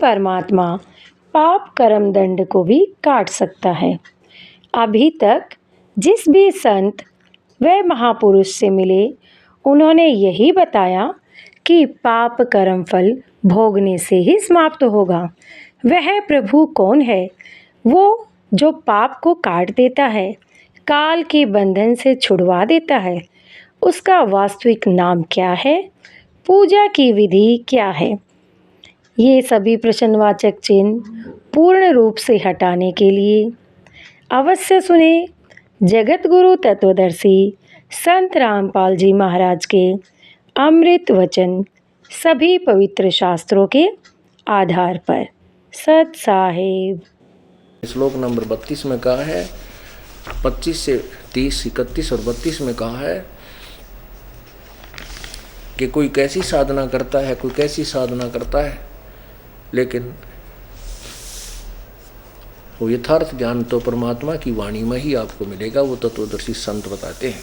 परमात्मा पाप कर्म दंड को भी काट सकता है। अभी तक जिस भी संत व महापुरुष से मिले, उन्होंने यही बताया कि पाप कर्म फल भोगने से ही समाप्त होगा। वह प्रभु कौन है? वो जो पाप को काट देता है, काल के बंधन से छुड़वा देता है। उसका वास्तविक नाम क्या है? पूजा की विधि क्या है? ये सभी प्रश्नवाचक चिन्ह पूर्ण रूप से हटाने के लिए अवश्य सुने जगत गुरु तत्वदर्शी संत रामपाल जी महाराज के अमृत वचन, सभी पवित्र शास्त्रों के आधार पर। सत साहिब। श्लोक नंबर 32 में कहा है, 25 से 30, 31 और 32 में कहा है कि कोई कैसी साधना करता है, कोई कैसी साधना करता है, लेकिन वो यथार्थ ज्ञान तो परमात्मा की वाणी में ही आपको मिलेगा। वो तत्वदर्शी संत बताते हैं।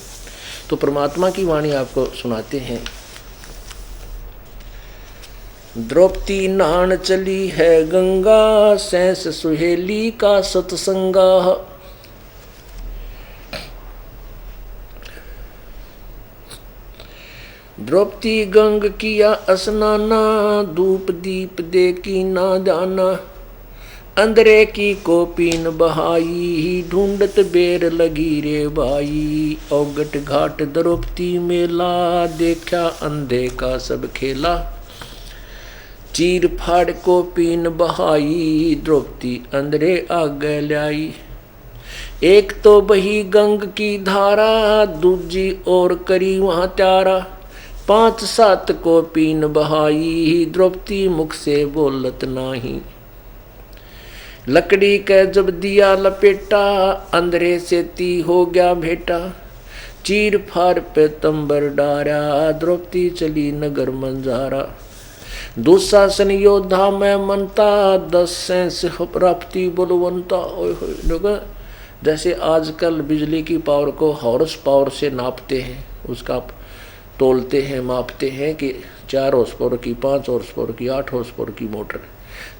तो परमात्मा की वाणी आपको सुनाते हैं। द्रौपदी नहान चली है गंगा, सैंस सुहेली का सतसंगा। द्रौपदी गंग किया स्नाना, धूप दीप दे की ना जाना। अंदरे की कोपीन बहाई, ढूंढत बेर लगी रे भाई। औगट घाट द्रौपदी मेला, देखा अंधे का सब खेला। चीर फाड़ को पीन बहाई, द्रौपदी अंदरे आगे लाई। एक तो बही गंग की धारा, दूजी और करी वहां त्यारा। 5-7 को पीन बहाई, द्रौपदी मुख से बोलत नाही। लकड़ी के जब दिया लपेटा, अंदरे से ती हो गया भेटा। चीर फाड़ पे तंबर डारा, द्रौपदी चली नगर मंजारा। दुशासन योद्धा में मनता, 10 सेंस प्राप्ति बलवंता। ओए जैसे आजकल बिजली की पावर को हॉर्स पावर से नापते हैं, उसका तोलते हैं, मापते हैं कि 4 हॉर्स पावर की, 5 हॉर्स पावर की, 8 हॉर्स पावर की मोटर।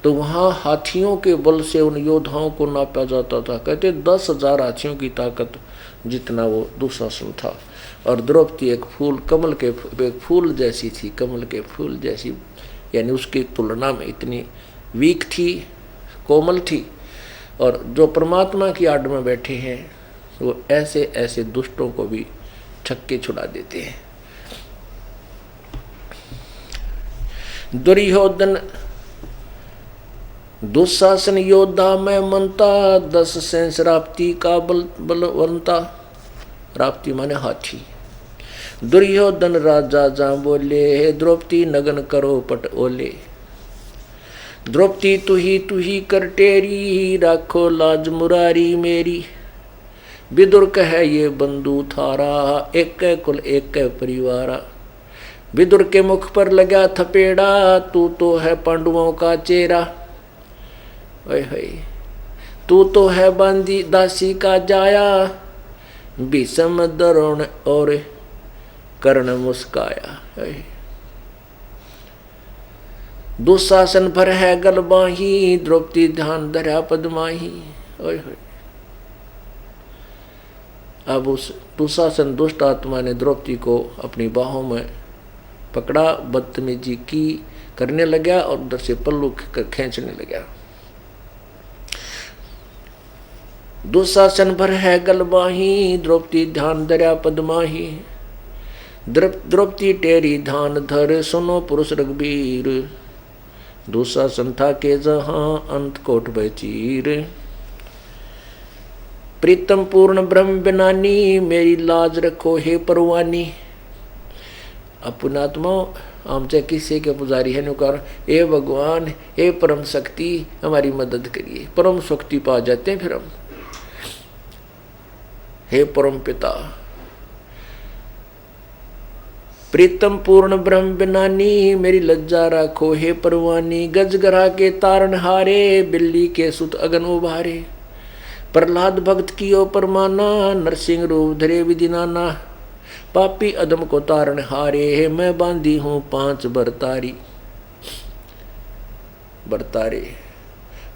तो वहाँ हाथियों के बल से उन योद्धाओं को नापा जाता था। कहते 10,000 हाथियों की ताकत जितना वो दुशासन था। और द्रौपदी एक फूल, कमल के एक फूल जैसी थी, कमल के फूल जैसी, यानी उसकी तुलना में इतनी वीक थी, कोमल थी। और जो परमात्मा की आड़ में बैठे हैं, वो ऐसे ऐसे दुष्टों को भी छक्के छुड़ा देते हैं। दुर्योधन दुशासन योद्धा में मनता, 10 सेंस राप्ती का बलवंता। राप्ती माने हाथी। दुर्योधन राजा जा बोले, द्रौपदी नगन करो पट ओले। द्रौपदी तू ही कर टेरी, राखो लाज मुरारी मेरी। विदुर कहे ये बंधु थारा, एक कुल एक परिवारा। विदुर के मुख पर लगा थपेड़ा, तू तो है पांडवों का चेहरा। तू तो है बांदी दासी का जाया। भीष्म द्रोण और कर्ण मुस्काया। दुशासन भर है गलबाही, द्रौपदी ध्यान धरा पद्माही। अब उस दुशासन दुष्ट आत्मा ने द्रौपदी को अपनी बाहों में पकड़ा, बदतमीजी की करने लगा और उधर से पल्लू खींचने लगा। दुशासन भर है गलबाही, द्रौपदी ध्यान धरा पद्माही। द्रौपदी टेरी धान धर, सुनो पुरुष रघुबीर। दुशासन था के जहां, अंत कोट बचीर। प्रीतम पूर्ण ब्रह्म बिनानी, मेरी लाज रखो हे परवानी। अपनात्मा आमचे किस्से के पुजारी है नुकार, हे भगवान, हे परम शक्ति, हमारी मदद करिए। परम शक्ति पा जाते हैं फिर हम। हे परम पिता, प्रीतम पूर्ण ब्रह्म बिनानी, मेरी लज्जा राखो हे परवानी। गजगरा के तारण हारे, बिल्ली के सुत अगन उभारे। प्रहलाद भक्त कियो परमाना, नरसिंह रूप धरे विधि नाना। पापी अदम को तारण हारे, मैं बांधी हूँ 5 बरतारी। बरतारे।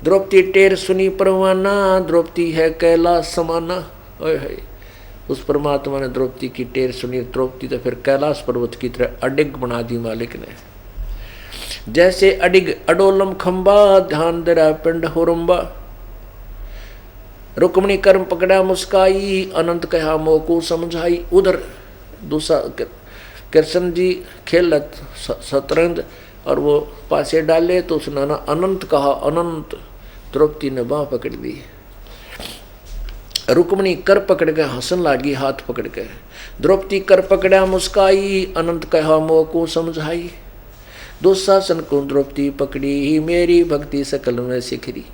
द्रौपदी टेर सुनी परवाना, द्रौपदी है कैलाश समाना। ओए है, उस परमात्मा ने द्रौपदी की टेर सुनी। द्रौपदी तो फिर कैलाश पर्वत की तरह अडिग बना दी मालिक ने। जैसे अडिग अडोलम खंबा, ध्यान दे रहा पिंड होरंबा। रुक्मणी कर्म पकड़ा मुस्काई, अनंत कहा मोको समझाई। उधर दूसरा कृष्ण जी खेलत शतरंज और वो पासे डाले तो उसने ना अनंत कहा, अनंत। द्रौपदी ने बाह पकड़ दी। रुक्मणी कर पकड़ के हंसन लागी हाथ पकड़ के। द्रौपदी कर पकड़ा मुस्काई, अनंत कहा मोको समझाई। दुशासन को द्रौपदी पकड़ी, मेरी भक्ति सकल में सिखरी।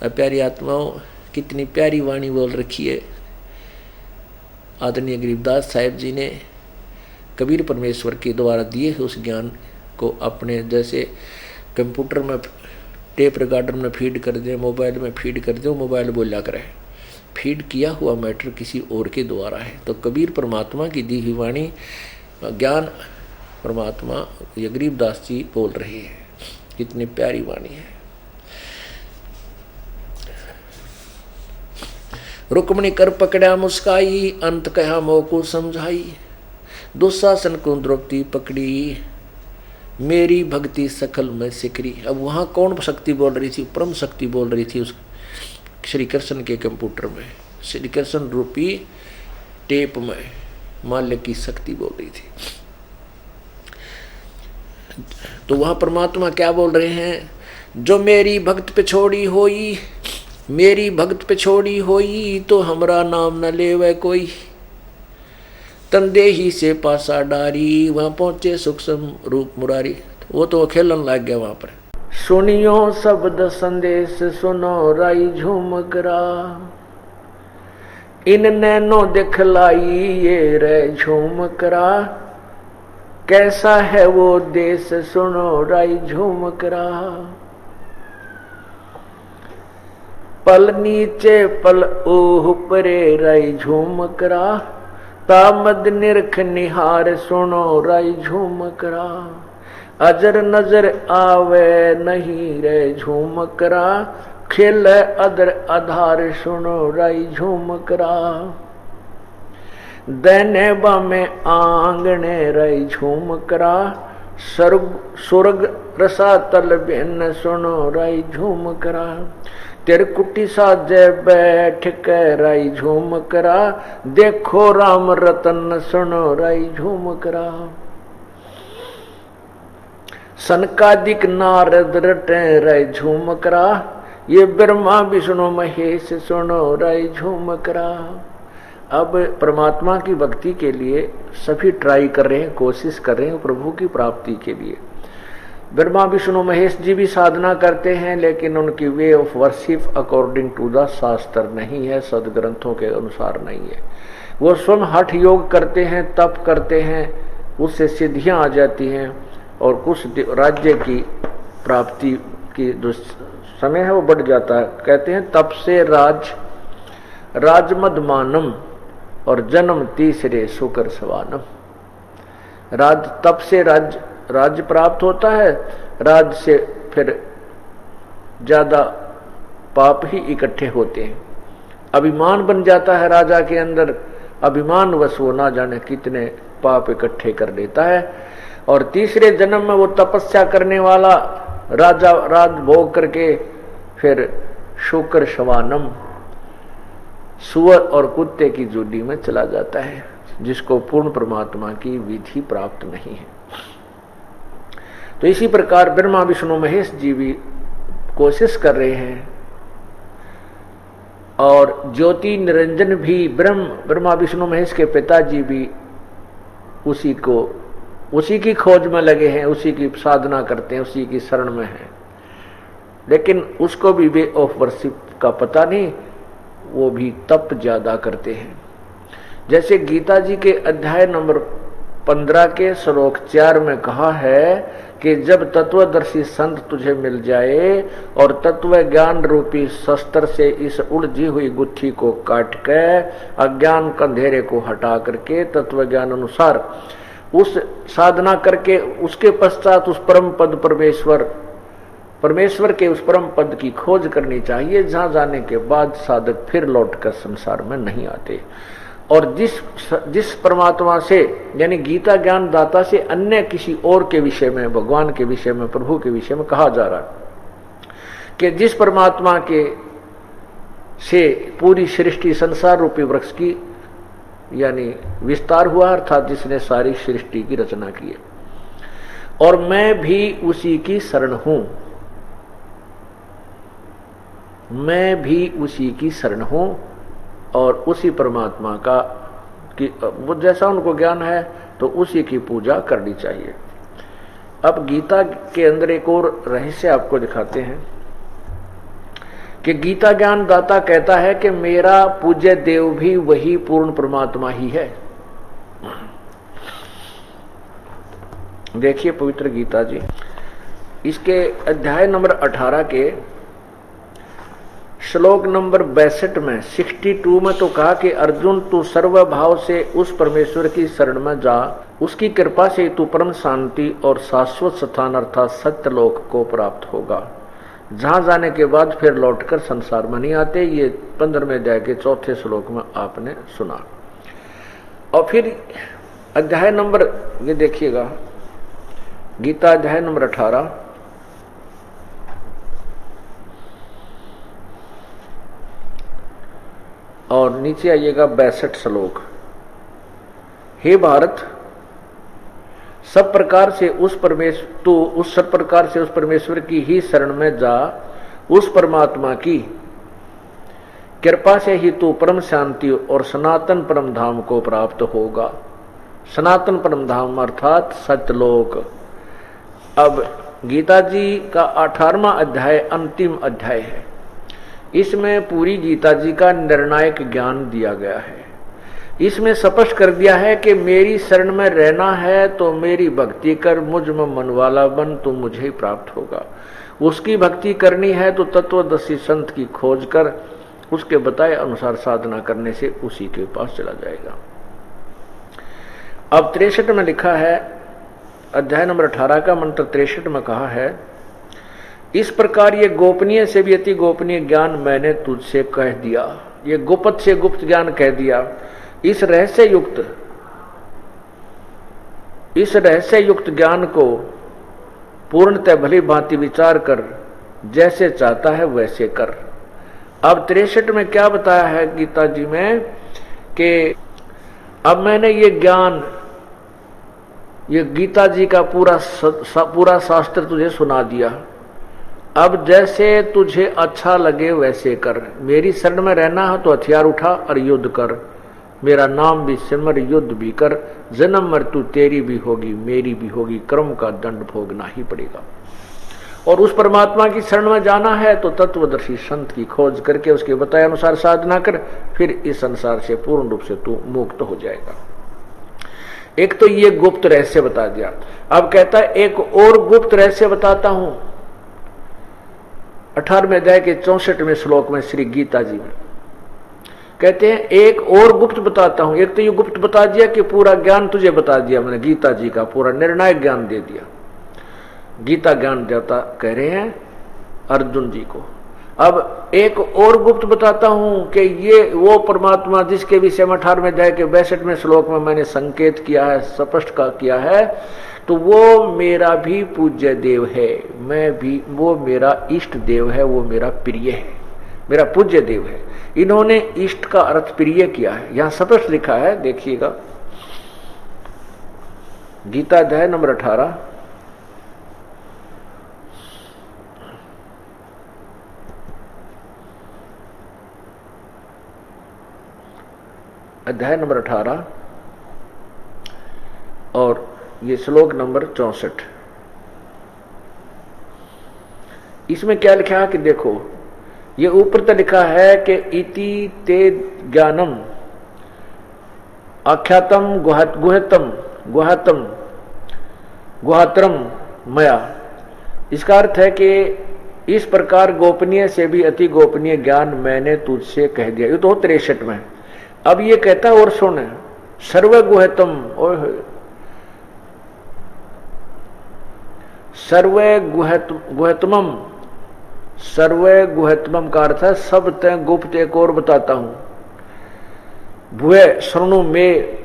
प्यारी आत्माओं, कितनी प्यारी वाणी बोल रखी है आदरणीय गरीबदास साहिब जी ने। कबीर परमेश्वर के द्वारा दिए उस ज्ञान को अपने जैसे कंप्यूटर में टेप रिकॉर्डर में फीड कर दे, मोबाइल में फीड कर दे, मोबाइल बोला करे। फीड किया हुआ मैटर किसी और के द्वारा है। तो कबीर परमात्मा की दी हुई वाणी ज्ञान परमात्मा ये गरीबदास जी बोल रहे हैं। कितनी प्यारी वाणी है। रुक्मणी कर पकड़ा मुस्काई, अंत कहा मोको समझाई। दुशासन को द्रौपदी पकड़ी, मेरी भक्ति सकल में सिकरी। अब वहां कौन शक्ति बोल रही थी? परम शक्ति बोल रही थी उस श्री कृष्ण के कंप्यूटर में, श्री कृष्ण रूपी टेप में माल्य की शक्ति बोल रही थी। तो वहां परमात्मा क्या बोल रहे हैं? जो मेरी भक्त पे छोड़ी होई, मेरी भक्त पे छोड़ी होई, तो हमरा नाम न लेवे कोई। तंदे ही से पासा डारी, वहां पहुंचे सूक्ष्म रूप मुरारी। वो तो खेलन लग गया वहां पर। सुनियो शब्द संदेश सुनो राई झूमकरा, इन नैनो दिखलाई ये रे झूमकरा। कैसा है वो देश सुनो राई झूमकरा। पल नीचे पल ऊपरे राई झूमकरा, तामद निरख निहार सुनो राई झूमकरा। अजर नजर आवे नहीं रे झूमकरा, खेल अदर आधार सुनो राई झूमकरा। दैने बामे आंगने राई झूमकरा, स्वर्ग रसा तल बिन सुनो राई झूमकरा। तिरकुटी साजे बैठ के राई झूमकरा, देखो राम रतन सुनो राई झूमकरा। सनकादिक नारद रटे राई झूमकरा, ये ब्रह्मा विष्णु महेश सुनो राई झूमकरा। अब परमात्मा की भक्ति के लिए सभी ट्राई कर रहे हैं, कोशिश कर रहे हैं प्रभु की प्राप्ति के लिए। ब्रह्मा विष्णु महेश जी भी साधना करते हैं, लेकिन उनकी way of worship according to the shastra नहीं है, सदग्रंथों के अनुसार नहीं है। वो स्वयं हठ योग करते हैं, तप करते हैं, उससे सिद्धियां आ जाती हैं और कुछ राज्य की प्राप्ति की जो समय है वो बढ़ जाता है। कहते हैं तप से राजमद मानम और जन्म तीसरे शुकर सवानम। तप से राज्य प्राप्त होता है, राज से फिर ज्यादा पाप ही इकट्ठे होते हैं। अभिमान बन जाता है राजा के अंदर, अभिमान वश वो ना जाने कितने पाप इकट्ठे कर देता है। और तीसरे जन्म में वो तपस्या करने वाला राजा राज भोग करके फिर शुक्र शवानम सुअर और कुत्ते की जोड़ी में चला जाता है, जिसको पूर्ण परमात्मा की विधि प्राप्त नहीं है। तो इसी प्रकार ब्रह्मा विष्णु महेश जी भी कोशिश कर रहे हैं और ज्योति निरंजन भी ब्रह्मा विष्णु महेश के पिताजी भी उसी की खोज में लगे हैं, उसी की साधना करते हैं, उसी की शरण में हैं। लेकिन उसको भी वे ऑफ वर्शिप का पता नहीं, वो भी तप ज्यादा करते हैं। जैसे गीता जी के अध्याय नंबर 15 के श्लोक 4 में कहा है कि जब तत्वदर्शी संत तुझे मिल जाए और तत्व ज्ञान रूपी शस्त्र से इस उलझी हुई गुत्थी को काट के अज्ञान अंधेरे को हटा करके तत्व ज्ञान अनुसार उस साधना करके उसके पश्चात उस परम पद परमेश्वर परमेश्वर के उस परम पद की खोज करनी चाहिए, जहां जाने के बाद साधक फिर लौटकर संसार में नहीं आते। और जिस परमात्मा से यानी गीता ज्ञान दाता से अन्य किसी और के विषय में, भगवान के विषय में, प्रभु के विषय में कहा जा रहा है कि जिस परमात्मा के से पूरी सृष्टि संसार रूपी वृक्ष की यानी विस्तार हुआ, अर्थात जिसने सारी सृष्टि की रचना की है, और मैं भी उसी की शरण हूं, मैं भी उसी की शरण हूं, और उसी परमात्मा का कि वो जैसा उनको ज्ञान है तो उसी की पूजा करनी चाहिए। अब गीता के अंदर एक और रहस्य आपको दिखाते हैं कि गीता ज्ञान दाता कहता है कि मेरा पूज्य देव भी वही पूर्ण परमात्मा ही है। देखिए पवित्र गीता जी, इसके अध्याय नंबर 18 के श्लोक नंबर 62 में 62 में तो कहा कि अर्जुन तू सर्वभाव से उस परमेश्वर की शरण में जा, उसकी कृपा से तू परम शांति और शाश्वत स्थान अर्थात सत्यलोक को प्राप्त होगा, जहां जाने के बाद फिर लौटकर संसार में नहीं आते। ये 15वें अध्याय के 4थे श्लोक में आपने सुना। और फिर अध्याय नंबर, ये देखिएगा, गीता अध्याय नंबर 18 और नीचे आइएगा 62 श्लोक। हे भारत, सब प्रकार से उस परमेश्वर की ही शरण में जा, उस परमात्मा की कृपा से ही तू परम शांति और सनातन परम धाम को प्राप्त होगा। सनातन परम धाम अर्थात सत्यलोक। अब गीता जी का 18वां अध्याय अंतिम अध्याय है। इसमें पूरी गीता जी का निर्णायक ज्ञान दिया गया है। इसमें स्पष्ट कर दिया है कि मेरी शरण में रहना है तो मेरी भक्ति कर, मुझ में मन वाला बन, तो मुझे ही प्राप्त होगा। उसकी भक्ति करनी है तो तत्वदर्शी संत की खोज कर उसके बताए अनुसार साधना करने से उसी के पास चला जाएगा। अब 63 में लिखा है, अध्याय नंबर 18 का मंत्र 63 में कहा है, इस प्रकार ये गोपनीय से भी अति गोपनीय ज्ञान मैंने तुझसे कह दिया। ये गुप्त से गुप्त ज्ञान कह दिया। इस रहस्य युक्त ज्ञान को पूर्णतः भली भांति विचार कर, जैसे चाहता है वैसे कर। अब 63 में क्या बताया है गीता जी में कि अब मैंने ये ज्ञान, ये गीता जी का पूरा शास्त्र तुझे सुना दिया। अब जैसे तुझे अच्छा लगे वैसे कर। मेरी शरण में रहना है तो हथियार उठा और युद्ध कर। मेरा नाम भी सिमर, युद्ध भी कर। जन्म मृत्यु तेरी भी होगी, मेरी भी होगी, कर्म का दंड भोगना ही पड़ेगा। और उस परमात्मा की शरण में जाना है तो तत्वदर्शी संत की खोज करके उसके बताए अनुसार साधना कर, फिर इस संसार से पूर्ण रूप से तू मुक्त हो जाएगा। एक तो ये गुप्त रहस्य बता दिया। अब कहता है एक और गुप्त रहस्य बताता हूं। 18वें अध्याय के 64वें श्लोक में श्री गीता जी में कहते हैं एक और गुप्त बताता हूं। एक तो ये गुप्त बता दिया कि पूरा ज्ञान तुझे बता दिया मैंने, गीता जी का पूरा निर्णायक ज्ञान दे दिया। गीता ज्ञान देवता कह रहे हैं अर्जुन जी को। अब एक और गुप्त बताता हूं कि ये वो परमात्मा जिसके विषय में 18वें अध्याय के 62वें श्लोक में मैंने संकेत किया है, स्पष्ट किया है, तो वो मेरा भी पूज्य देव है। मैं भी, वो मेरा इष्ट देव है, वो मेरा प्रिय है, मेरा पूज्य देव है। इन्होंने इष्ट का अर्थ प्रिय किया है, यहां स्पष्ट लिखा है। देखिएगा गीता अध्याय नंबर 18 अध्याय नंबर 18 और ये श्लोक नंबर 64। इसमें क्या लिखा है कि देखो, ये ऊपर तो लिखा है कि इति ते ज्ञानम आख्यातम गुहात्रम मया। इसका अर्थ है कि इस प्रकार गोपनीय से भी अति गोपनीय ज्ञान मैंने तुझसे कह दिया। ये तो 63 में। अब ये कहता है और सुन, सर्वगुहतम, सर्वे गुहतमम, सर्वे गुहतमम का अर्थ है सब तय गुप्त। एक और बताता हूं, भुए शृणु में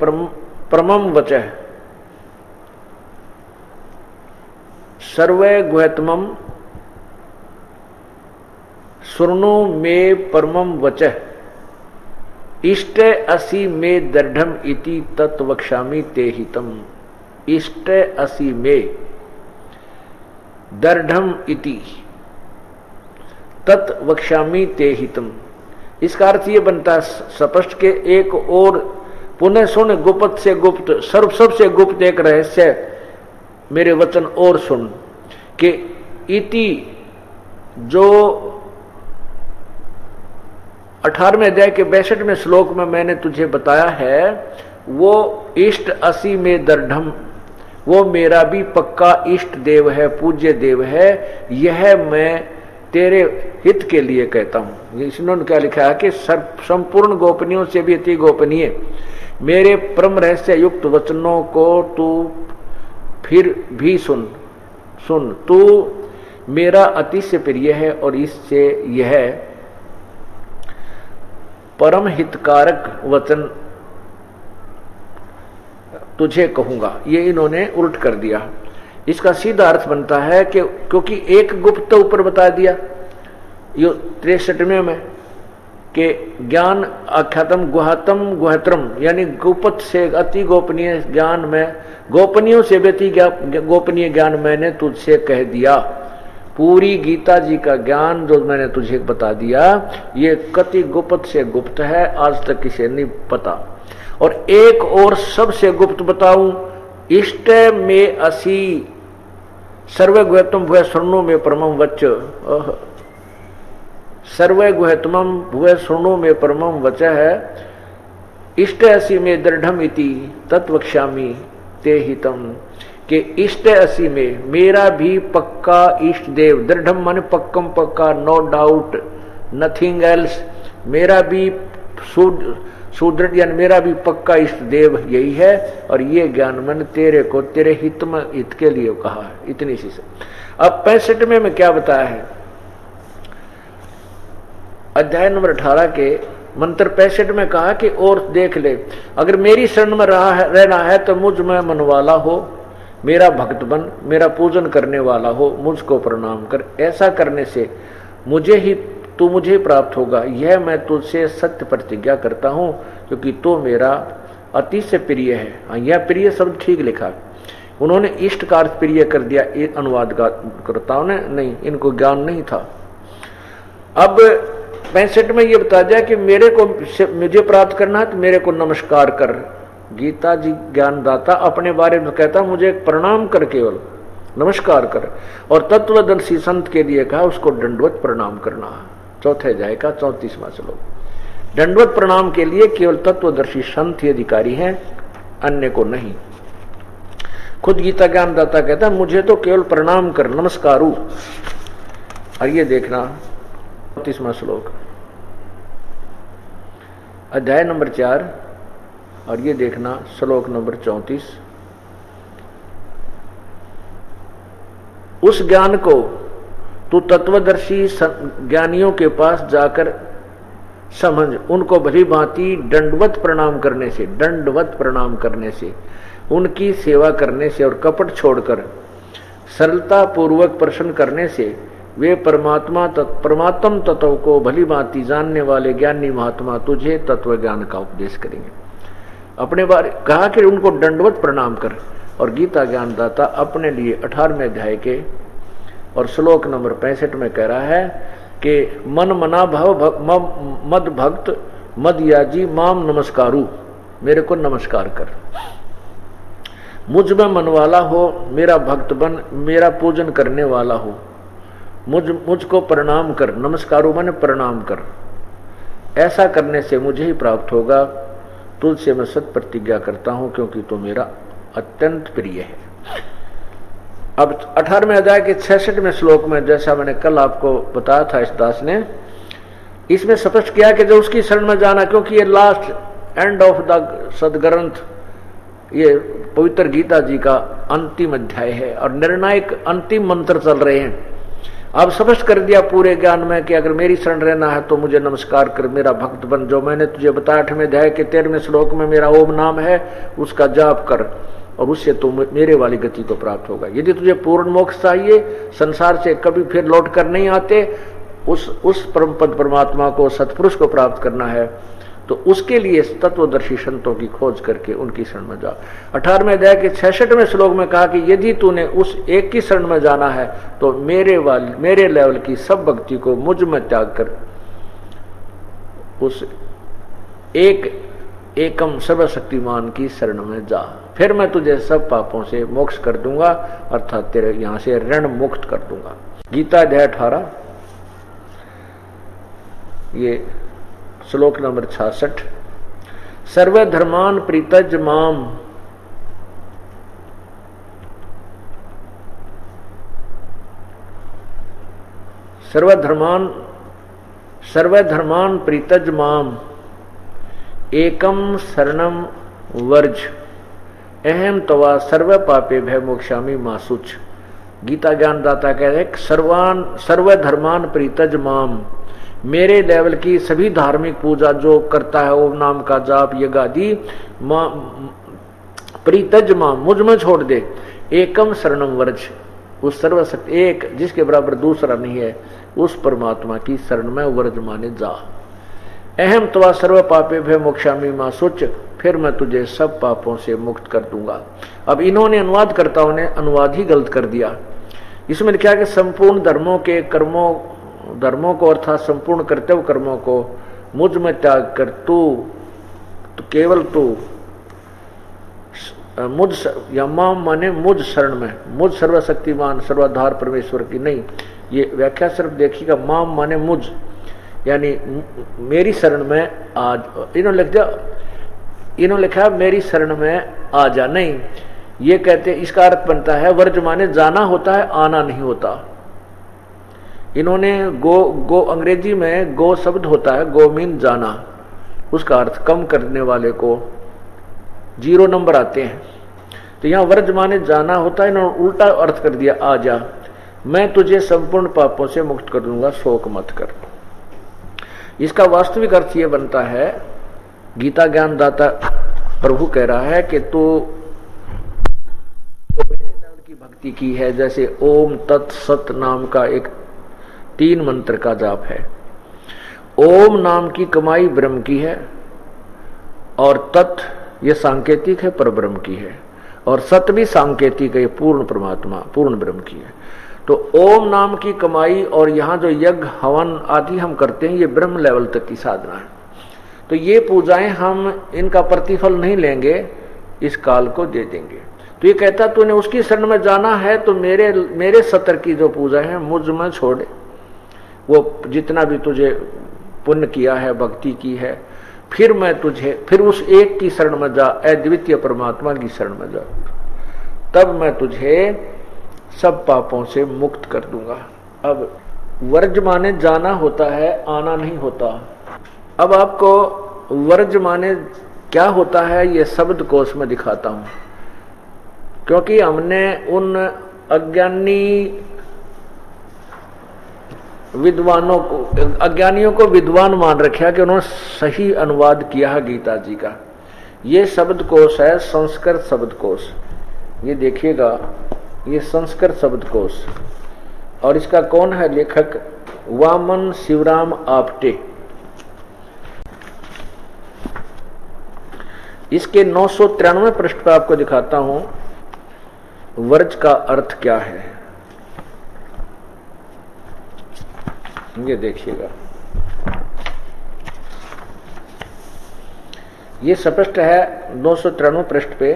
परमम वचः, सर्वे गुहतमम शृणु में परमम वचः, इष्टे असि में दृढ़म इति तत् वक्ष्यामि ते हितम। इष्टे असि में दृढ़म इति तत् वक्ष्यामि ते हितम। इसका अर्थ ये बनता है स्पष्ट के एक और पुनः सुन, गुप्त से गुप्त, सबसे गुप्त एक रहस्य मेरे वचन और सुन के इति, जो 18वें अध्याय के 62वें श्लोक में मैंने तुझे बताया है, वो इष्ट असि में दृढ़म, वो मेरा भी पक्का इष्ट देव है, पूज्य देव है। यह मैं तेरे हित के लिए कहता हूं। इन्होंने क्या लिखा है कि संपूर्ण गोपनीयों से भी अति गोपनीय मेरे परम रहस्य युक्त वचनों को तू फिर भी सुन। तू मेरा अतिशय प्रिय है और इससे यह परम हितकारक वचन तुझे कहूंगा। ये इन्होंने उल्ट कर दिया। इसका सीधा अर्थ बनता है कि क्योंकि एक गुप्त तो ऊपर बता दिया यो 63वें में कि ज्ञान अख्यातम गुहातम गुहत्रम, यानी गुप्त से अति गोपनीय ज्ञान में, गोपनीयों से भी अति गोपनीय ज्ञान मैंने तुझसे कह दिया। पूरी गीता जी का ज्ञान जो मैंने तुझे बता दिया, ये कति गुप्त से गुप्त है, आज तक किसी नहीं पता। और एक और सबसे गुप्त बताऊं, इष्ट में असि सर्वे गुहतम भुवे शृणु में परमम वच, सर्वे गुहतमम भुवे शृणु में परमम वच है, इष्ट असि में दृढ़म इति तत्वक्ष्यामि ते हितम। कि इष्ट असि में मेरा भी पक्का इष्ट देव, दृढ़म माने पक्कम पक्का, नो डाउट, नथिंग एल्स, मेरा भी सुदृढ़ यानी मेरा भी पक्का इष्ट देव यही है। और ये ज्ञान मैंने तेरे को तेरे हित में, हित के लिए कहा है। इतनी सी से अब 65 में क्या बताया है, अध्याय नंबर 18 के मंत्र 65 में कहा कि और देख ले, अगर मेरी शरण में रहना है तो मुझ में मनवाला हो, मेरा भक्त बन, मेरा पूजन करने वाला हो, मुझको प्रणाम कर। ऐसा करने से तू मुझे प्राप्त होगा, यह मैं तुझसे सत्य प्रतिज्ञा करता हूं, क्योंकि तू मेरा अतिशय प्रिय है। यह प्रिय शब्द ठीक लिखा, उन्होंने इष्ट का अर्थ प्रिय कर दिया, अनुवादकर्ताओं ने नहीं, इनको ज्ञान नहीं था। अब 65 में ये बता दिया कि मुझे प्राप्त करना है तो मेरे को नमस्कार कर। गीता जी ज्ञानदाता अपने बारे में कहता, मुझे प्रणाम कर, केवल नमस्कार कर। और तत्वदर्शी संत के लिए कहा उसको दंडवत प्रणाम करना। चौथे अध्याय का 34वां श्लोक, दंडवत प्रणाम के लिए केवल तत्वदर्शी संत ही अधिकारी हैं, अन्य को नहीं। खुद गीता ज्ञानदाता कहता मुझे तो केवल प्रणाम कर, नमस्कारु। और ये देखना 34वां श्लोक, अध्याय नंबर 4, और ये देखना श्लोक नंबर 34। उस ज्ञान को तू तत्वदर्शी ज्ञानियों के पास जाकर समझ, उनको भली भांति दंडवत प्रणाम करने से, दंडवत प्रणाम करने से, उनकी सेवा करने से और कपट छोड़कर सरलता पूर्वक प्रश्न करने से वे परमात्म तत्व को भली भांति जानने वाले ज्ञानी महात्मा तुझे तत्व ज्ञान का उपदेश करेंगे। अपने बारे कहा कि उनको दंडवत प्रणाम कर। और गीता ज्ञानदाता अपने लिए 18वें अध्याय के और श्लोक नंबर 65 में कह रहा है कि मन मना भव मद भक्त मद याजी माम नमस्कारु, मेरे को नमस्कार कर, मुझ में मन वाला हो, मेरा भक्त बन, मेरा पूजन करने वाला हो, मुझको प्रणाम कर। नमस्कारु माने प्रणाम कर। ऐसा करने से मुझे ही प्राप्त होगा, तुझसे मैं सत्य प्रतिज्ञा करता हूं, क्योंकि तू मेरा अत्यंत प्रिय है। अब 18वें अध्याय के 66वें श्लोक में, जैसा मैंने कल आपको बताया था इस दास ने, इसमें स्पष्ट किया कि जो उसकी शरण में जाना, क्योंकि ये लास्ट एंड ऑफ द सदग्रंथ ये पवित्र गीता जी का अंतिम अध्याय है और निर्णायक अंतिम मंत्र चल रहे हैं। अब स्पष्ट कर दिया पूरे ज्ञान में कि अगर मेरी शरण रहना है तो मुझे नमस्कार कर, मेरा भक्त बन। जो मैंने तुझे बताया 8वें अध्याय के 13वें श्लोक में मेरा ओम नाम है, उसका जाप कर और उससे तुम मेरे वाली गति को प्राप्त होगा। यदि तुझे पूर्ण मोक्ष चाहिए, संसार से कभी फिर लौट कर नहीं आते, उस परम पद परमात्मा को, सतपुरुष को प्राप्त करना है, तो उसके लिए तत्वदर्शी संतों की खोज करके उनकी शरण में जा। 18वें अध्याय के 66वें श्लोक में कहा कि यदि तूने उस एक की शरण में जाना है तो मेरे लेवल की सब भक्ति को मुझ में त्याग कर उस एकम सर्वशक्तिमान की शरण में जा, फिर मैं तुझे सब पापों से मोक्ष कर दूंगा, अर्थात तेरे यहां से ऋण मुक्त कर दूंगा। गीता अध्याय 18 ये श्लोक नंबर 66। सर्वधर्मान प्रीतज माम सर्वधर्मान प्रीतज माम एकम शरणम वर्ज अहम तवा सर्व पापे भय मोक्षामि मासुच। गीता ज्ञानदाता कहते हैं सर्वधर्मान प्रीतज माम, मेरे लेवल की सभी धार्मिक पूजा जो करता है, ओम नाम का जाप, यज्ञ आदि, प्रीतज माम, मुझ में छोड़ दे, एकम शरणम वर्ज, उस सर्वशक्ति एक जिसके बराबर दूसरा नहीं है, उस परमात्मा की शरण में वर्ज माने जा। अहम तवा सर्व पापे भय मोक्षामि मा सुच, फिर मैं तुझे सब पापों से मुक्त कर दूंगा। अब इन्होंने अनुवादकर्ताओं ने अनुवाद ही गलत कर दिया। इसमें लिखा कि संपूर्ण धर्मों को अर्थात संपूर्ण कर्तव्य कर्मों को मुझ में त्याग कर तू तो केवल तू मुझ या माम माने मुझ शरण में, मुझ सर्वशक्तिमान सर्वाधार परमेश्वर की नहीं। ये व्याख्या सिर्फ देखिएगा, माम माने मुझ, यानी मेरी शरण में आज, इन्होंने लिखा मेरी शरण में आ जा, नहीं, ये कहते इसका अर्थ बनता है वर्ज माने जाना होता है, आना नहीं होता। इन्होंने गो अंग्रेजी में गो शब्द होता है, गो मीन जाना, उसका अर्थ कम करने वाले को 0 नंबर आते हैं, तो यहाँ वर्ज माने जाना होता है, इन्होंने उल्टा अर्थ कर दिया आ जा, मैं तुझे संपूर्ण पापों से मुक्त कर दूंगा, शोक मत कर। इसका वास्तविक अर्थ ये बनता है, गीता ज्ञानदाता प्रभु कह रहा है कि तू की भक्ति की है, जैसे ओम तत् सत नाम का एक 3 मंत्र का जाप है। ओम नाम की कमाई ब्रह्म की है और तत् ये सांकेतिक है, पर ब्रह्म की है, और सत भी सांकेतिक है, पूर्ण परमात्मा पूर्ण ब्रह्म की है। तो ओम नाम की कमाई और यहाँ जो यज्ञ हवन आदि हम करते हैं, ये ब्रह्म लेवल तक की साधना है। तो ये पूजाएं हम इनका प्रतिफल नहीं लेंगे, इस काल को दे देंगे। तो ये कहता तूने उसकी शरण में जाना है तो मेरे सतर की जो पूजा है मुझ में छोड़े, वो जितना भी तुझे पुण्य किया है, भक्ति की है, फिर उस एक की शरण में जा, अद्वितीय परमात्मा की शरण में जा, तब मैं तुझे सब पापों से मुक्त कर दूंगा। अब वर्ज माने जाना होता है, आना नहीं होता। अब आपको वर्ज माने क्या होता है ये शब्द कोश में दिखाता हूं, क्योंकि हमने उन अज्ञानियों को विद्वान मान रखा कि उन्होंने सही अनुवाद किया है गीता जी का। ये शब्दकोश है संस्कृत शब्दकोश, ये देखिएगा, ये संस्कृत शब्दकोश, और इसका कौन है लेखक? वामन शिवराम आपटे। इसके 993 पृष्ठ पर आपको दिखाता हूं वर्ज का अर्थ क्या है, ये देखिएगा। ये स्पष्ट है 993 पृष्ठ पे,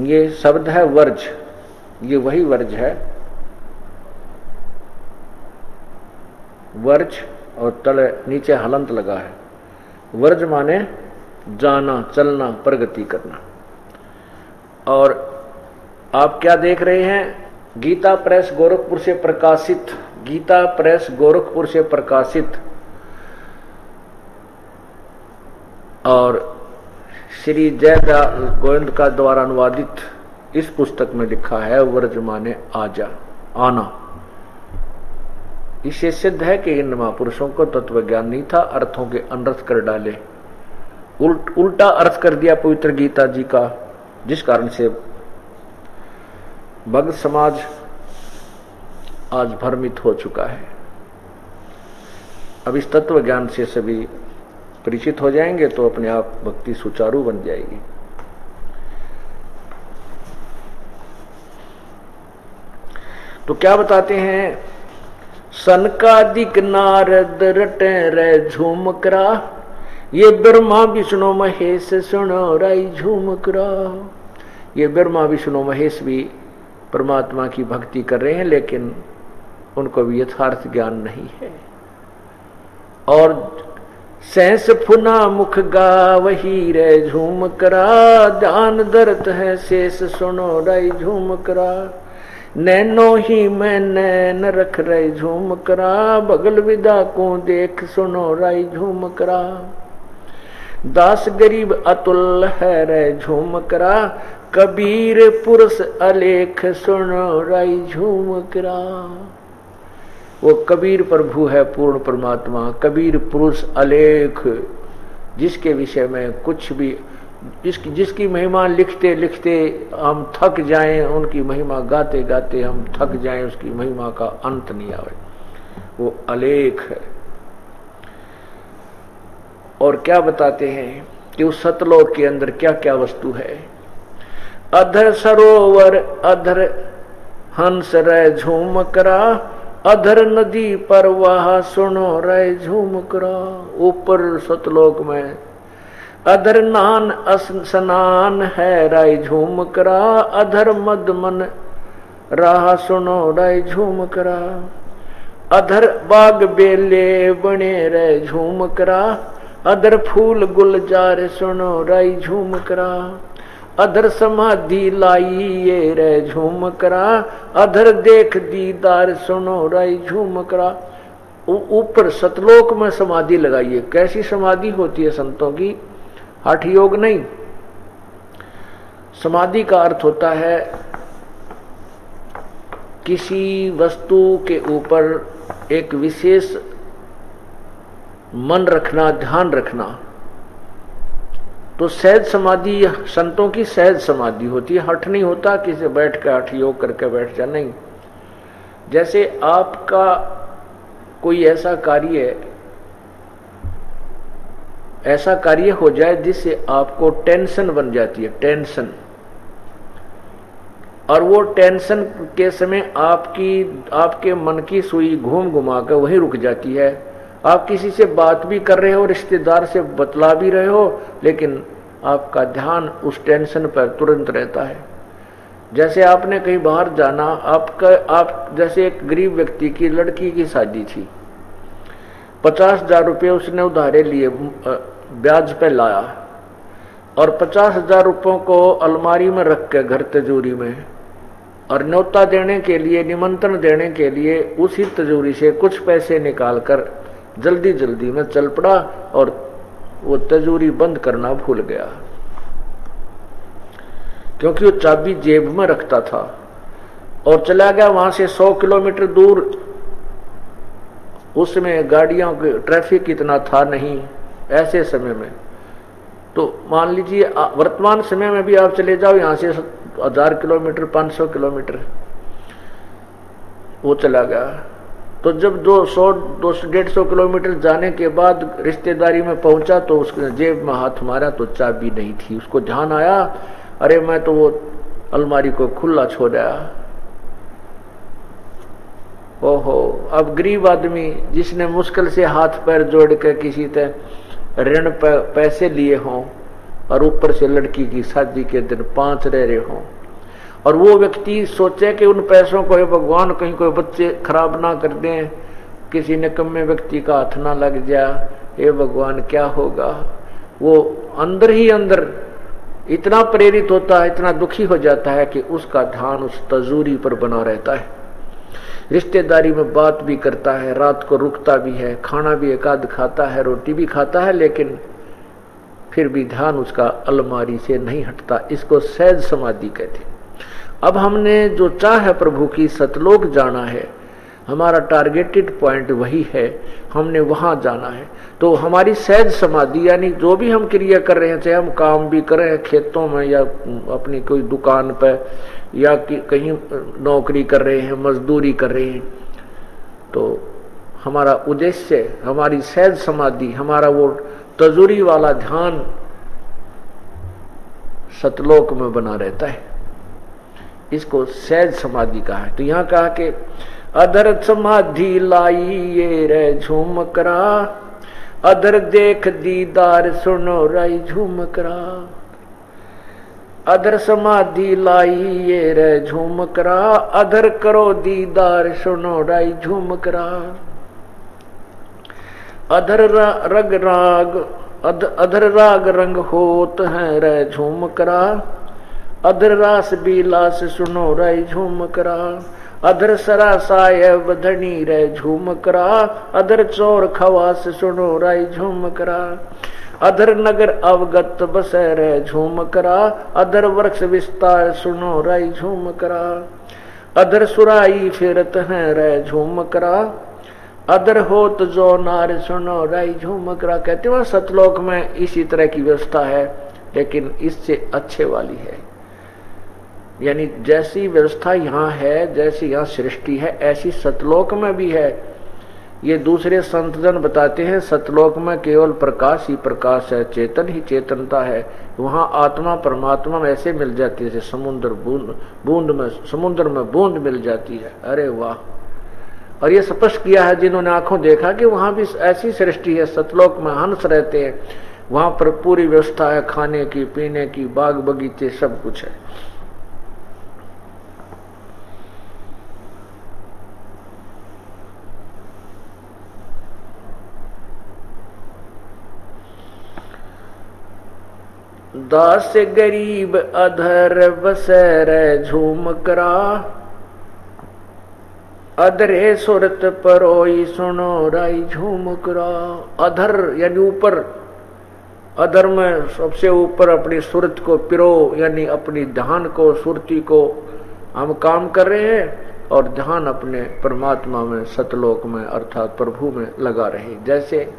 ये शब्द है वर्ज, ये वही वर्ज है, वर्ज और तले नीचे हलंत लगा है। वर्ज माने जाना, चलना, प्रगति करना। और आप क्या देख रहे हैं? गीता प्रेस गोरखपुर से प्रकाशित, गीता प्रेस गोरखपुर से प्रकाशित और श्री जयदयाल गोविंद का द्वारा अनुवादित इस पुस्तक में लिखा है, व्रज माने आजा, आना। इससे सिद्ध है कि इन महापुरुषों को तत्व ज्ञान नहीं था, अर्थों के अनर्थ कर डाले, उल्टा अर्थ कर दिया पवित्र गीता जी का, जिस कारण से भक्त समाज आज भ्रमित हो चुका है। अब इस तत्व ज्ञान से सभी परिचित हो जाएंगे तो अपने आप भक्ति सुचारू बन जाएगी। तो क्या बताते हैं, सनकादिक नारद रटे रे झूमकरा, ये ब्रह्मा विष्णु महेश सुनो राई झूमकरा। ये ब्रह्मा विष्णु महेश भी परमात्मा की भक्ति कर रहे हैं, लेकिन उनको भी यथार्थ ज्ञान नहीं है। और सहस फुना मुख गा वही रे झूम करा, ध्यान दरत है शेष सुनो राई झूम करा। नैनो ही मैं नैन रख रही झूम करा, बगल विदा को देख सुनो राई झूम करा। दास गरीब अतुल है रे झूम करा, कबीर पुरुष अलेख सुनो राई झूम करा। वो कबीर प्रभु है, पूर्ण परमात्मा, कबीर पुरुष अलेख, जिसके विषय में कुछ भी, जिसकी महिमा लिखते लिखते हम थक जाएं, उनकी महिमा गाते गाते हम थक जाएं, उसकी महिमा का अंत नहीं आवे, वो अलेख है। और क्या बताते हैं कि उस सतलोक के अंदर क्या क्या वस्तु है। अधर सरोवर अधर हंस रे झूम करा, अधर नदी पर वहा सुनो रे झूम करा। ऊपर सतलोक में अधर नान स्नान है राय झूम करा, अधर मद मन राह सुनो राय झूम करा। अधर बाग बेले बने रे झूम करा, अधर फूल गुलजार सुनो राय झूम करा। अधर समाधि लाई ये रे झूम करा, अधर देख दीदार सुनो राय झूम करा। ऊपर सतलोक में समाधि लगाइए। कैसी समाधि होती है संतों की? हठ योग नहीं। समाधि का अर्थ होता है किसी वस्तु के ऊपर एक विशेष मन रखना, ध्यान रखना। तो सहज समाधि संतों की सहज समाधि होती है, हठ नहीं होता कि से बैठ कर हठ योग करके बैठ जा, नहीं। जैसे आपका कोई ऐसा कार्य हो जाए जिससे आपको टेंशन बन जाती है, टेंशन, और वो टेंशन के समय आपके मन की सुई घूम घुमा कर वहीं रुक जाती है। आप किसी से बात भी कर रहे हो, रिश्तेदार से बतला भी रहे हो, लेकिन आपका ध्यान उस टेंशन पर तुरंत रहता है। जैसे आपने कहीं बाहर जाना, आप जैसे एक गरीब व्यक्ति की लड़की की शादी थी, 50,000 रुपये उसने उधारे लिए, ब्याज पे लाया, और 50,000 रुपयों को अलमारी में रख के घर तिजोरी में, और न्योता देने के लिए, निमंत्रण देने के लिए उसी तिजोरी से कुछ पैसे निकालकर जल्दी जल्दी में चल पड़ा, और वो तिजोरी बंद करना भूल गया, क्योंकि वो चाबी जेब में रखता था, और चला गया वहां से 100 किलोमीटर दूर। उसमें गाड़ियों के ट्रैफिक इतना था नहीं ऐसे समय में। तो मान लीजिए वर्तमान समय में भी आप चले जाओ यहाँ से 1000 किलोमीटर, 500 किलोमीटर, वो चला गया। तो जब 200-150 किलोमीटर जाने के बाद रिश्तेदारी में पहुंचा तो उसने जेब में हाथ मारा तो चाबी नहीं थी। उसको ध्यान आया, अरे मैं तो वो अलमारी को खुला छोड़ा। ओहो, अब गरीब आदमी जिसने मुश्किल से हाथ पैर जोड़ कर किसी तरह ऋण पैसे लिए हों, और ऊपर से लड़की की शादी के दिन 5 रह रहे हों, और वो व्यक्ति सोचे कि उन पैसों को भगवान कहीं कोई बच्चे खराब ना कर दें, किसी निकम्मे व्यक्ति का हाथ ना लग जाए, हे भगवान क्या होगा। वो अंदर ही अंदर इतना प्रेरित होता है, इतना दुखी हो जाता है कि उसका ध्यान उस तजूरी पर बना रहता है। रिश्तेदारी में बात भी करता है, रात को रुकता भी है, खाना भी एकाध खाता है, रोटी भी खाता है, लेकिन फिर भी ध्यान उसका अलमारी से नहीं हटता। इसको सहज समाधि कहते। अब हमने जो चाह प्रभु की सतलोक जाना है, हमारा टारगेटेड पॉइंट वही है, हमने वहां जाना है। तो हमारी सहज समाधि यानी जो भी हम क्रिया कर रहे हैं, चाहे हम काम भी कर रहे हैं खेतों में या अपनी कोई दुकान पर या कहीं नौकरी कर रहे हैं, मजदूरी कर रहे हैं, तो हमारा उद्देश्य, हमारी सहज समाधि, हमारा वो तजुरी वाला ध्यान सतलोक में बना रहता है। इसको सहज समाधि कहा है। तो यहाँ कहा कि अधर समाधि लाई ये रे झूम करा, अधर देख दीदार सुनो राई झूम करा। अधर समाधि लाई ये रे झूम करा, अधर करो दीदार सुनो राई झूम करा। अधर राग रंग होत है रे झूम करा, अधर रास बिलास सुनो रे झूम करा। अधर सरासाय बधनी रे झूम करा, अधर चोर खवास सुनो रे झूम करा। अधर नगर अवगत बस रे झूम करा, अधर वृक्ष विस्तार सुनो रे झूम करा। अधर सुराई फिरत है रे झूम करा, अधर होत जो नार सुनो रे झूम करा। कहते हैं सतलोक में इसी तरह की व्यवस्था है, लेकिन इससे अच्छे वाली है। यानी जैसी व्यवस्था यहाँ है, जैसी यहाँ सृष्टि है, ऐसी सतलोक में भी है। ये दूसरे संतजन बताते हैं सतलोक में केवल प्रकाश ही प्रकाश है, चेतन ही चेतनता है। वहाँ आत्मा परमात्मा में ऐसे मिल जाती है जैसे समुद्र में बूंद मिल जाती है। अरे वाह! और ये स्पष्ट किया है जिन्होंने आंखों देखा कि वहाँ भी ऐसी सृष्टि है। सतलोक में हंस रहते हैं, वहाँ पर पूरी व्यवस्था है, खाने की, पीने की, बाग बगीचे सब कुछ है। दास गरीब अधर बसर झूम करा, अधरे सुरत परोई सुनो राई झूम करा। अधर यानी ऊपर, अधर में सबसे ऊपर अपनी सुरत को पिरो, यानी अपनी ध्यान को, सुरती को हम काम कर रहे हैं और ध्यान अपने परमात्मा में, सतलोक में अर्थात प्रभु में लगा रहे। जैसे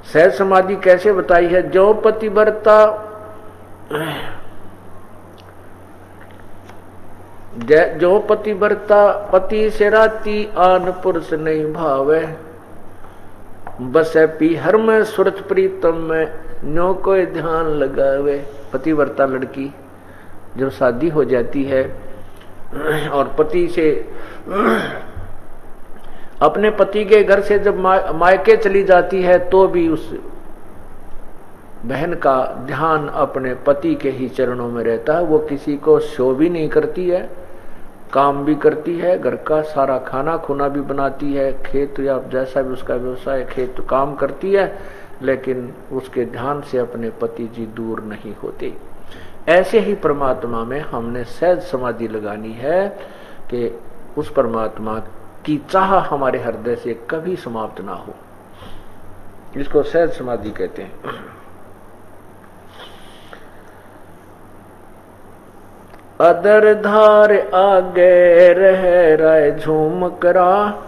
सहज समाधि कैसे बताई है, जो पतिव्रता जो पतिव्रता पति से राती आन पुरुष नहीं भावे, बस पीहर में सुरत प्रीतम में नो कोई ध्यान लगावे। पतिव्रता लड़की जब शादी हो जाती है और पति से अपने पति के घर से जब मायके चली जाती है, तो भी उस बहन का ध्यान अपने पति के ही चरणों में रहता है। वो किसी को शो भी नहीं करती है, काम भी करती है, घर का सारा खाना खुना भी बनाती है, खेत या जैसा भी उसका व्यवसाय, खेत काम करती है, लेकिन उसके ध्यान से अपने पति जी दूर नहीं होते। ऐसे ही परमात्मा में हमने सहज समाधि लगानी है कि उस परमात्मा की चाह हमारे हृदय से कभी समाप्त ना हो। इसको सहज समाधि कहते हैं। अदर धार आगे रह राय झूम करा,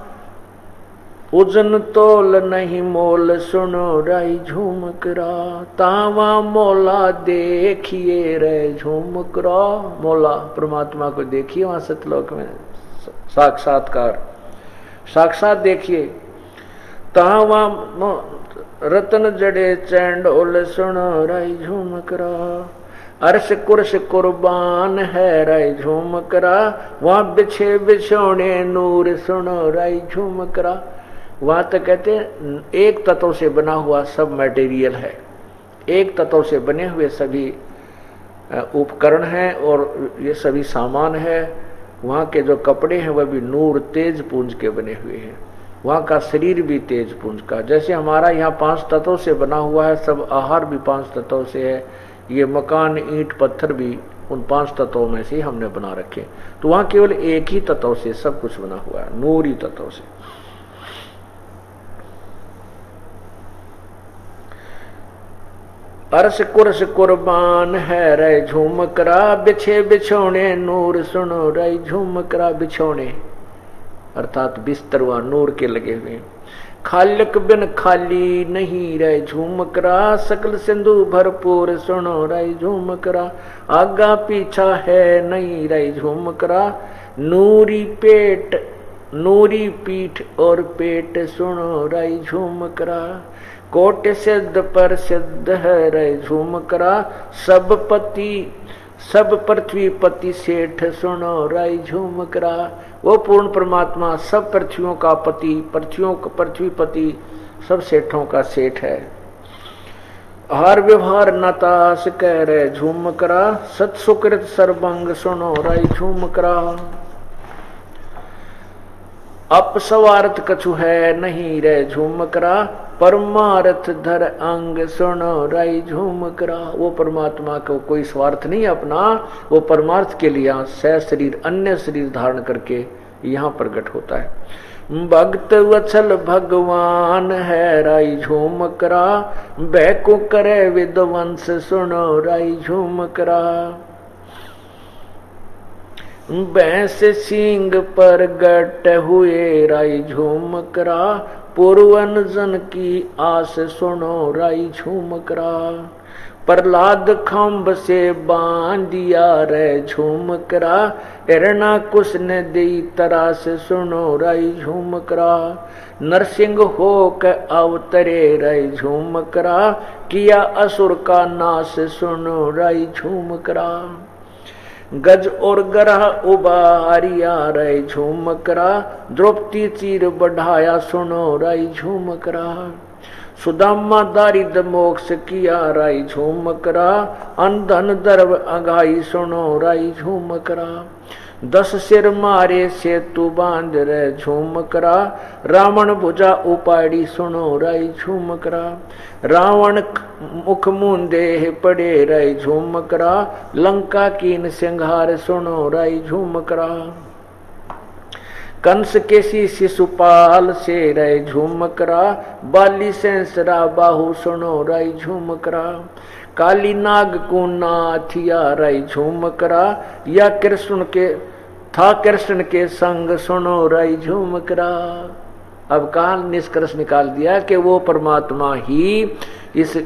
उजन तोल नहीं मोल सुनो राय झूम करा। तावा मोला देखिए रे झूम करा। मोला परमात्मा को देखिए वहां सतलोक में, साक्षात्कार साक्षात देखिए। तावा रतन जड़े चैंडोल सुनो राय झूम करा। अर्श कुर्श कुर्बान है राय झूम करा, वहां बिछे बिछोने नूर सुनो राय झूम करा। वहां तो कहते हैं एक तत्व से बना हुआ सब मटेरियल है, एक तत्व से बने हुए सभी उपकरण हैं और ये सभी सामान है। वहाँ के जो कपड़े हैं वह भी नूर तेज पुंज के बने हुए हैं, वहाँ का शरीर भी तेज पुंज का। जैसे हमारा यहाँ 5 तत्वों से बना हुआ है, सब आहार भी 5 तत्वों से है, ये मकान ईंट पत्थर भी उन 5 तत्वों में से हमने बना रखे। तो वहाँ केवल एक ही तत्व से सब कुछ बना हुआ है, नूरी तत्व से। अरस कुरस कुर्बान है रे झूमकरा, बिछे बिछोने नूर सुनो रे झूमकरा। बिछोने अर्थात बिस्तर व नूर के लगे हुए। खालिक बिन खाली नहीं रे झूमकरा, सकल सिंधु भरपूर सुनो रे झूमकरा। आगा पीछा है नहीं रे झूमकरा, नूरी पेट नूरी पीठ और पेट सुनो रे झूमकरा। कोट सिद्ध पर सिद्ध है रे झूमकरा, सब पृथ्वी पति सेठ सुनो रे झूमकरा। वो पूर्ण परमात्मा सब पृथ्वियों का पति, पृथ्वी पति सब सेठों का सेठ है। हार व्यवहार नतास कह रे झूमकरा, सत सुकृत सर्वंग सुनो रे झूमकरा। अपसवार्थ कछु है नहीं रे झूमकरा, परमार्थ धर अंग सुनो रे झूमकरा। वो परमात्मा को कोई स्वार्थ नहीं अपना, वो परमार्थ के लिए शरीर अन्य शरीर धारण करके यहाँ प्रकट होता है। भक्त वत्सल भगवान है रे झूमकरा, बैको करे विद्वंस सुनो रे झूमकरा। भैंस सींग पर गट हुए रे झूमकरा, पूर्वन जन की आस सुनो रे झूमकरा। प्रहलाद खम्भ से बांधिया रे झूमकरा, हिरणा कुश ने दी तरास सुनो रे झूमकरा। नरसिंह हो के अवतरे रे झूमकरा, किया असुर का नाश सुनो रे झूमकरा। गज और गरह उबारिया रे झूमकरा, द्रौपदी चीर बढ़ाया सुनो रे झूमकरा। सुदामा दारिद्र मोक्ष किया रे झूमकरा, अंधन दर्व अघाई सुनो रे झूमकरा। 10 सिर मारे सेतु बांध रे झूमकरा, रावण भुजा उपाड़ी सुनो रे झूमकरा। रावण मुख मूंदे पड़े रे झूमकरा, लंका कीन सिंहार सुनो रे झूमकरा। कंस केसी शिशुपाल से रे झूमकरा, बाली सेंसरा बाहु सुनो रे झूमकरा। काली नाग को नाथिया रे झूमकरा, या कृष्ण के संग सुनो रे झूमकरा। अब कहा निष्कर्ष निकाल दिया कि वो परमात्मा ही इस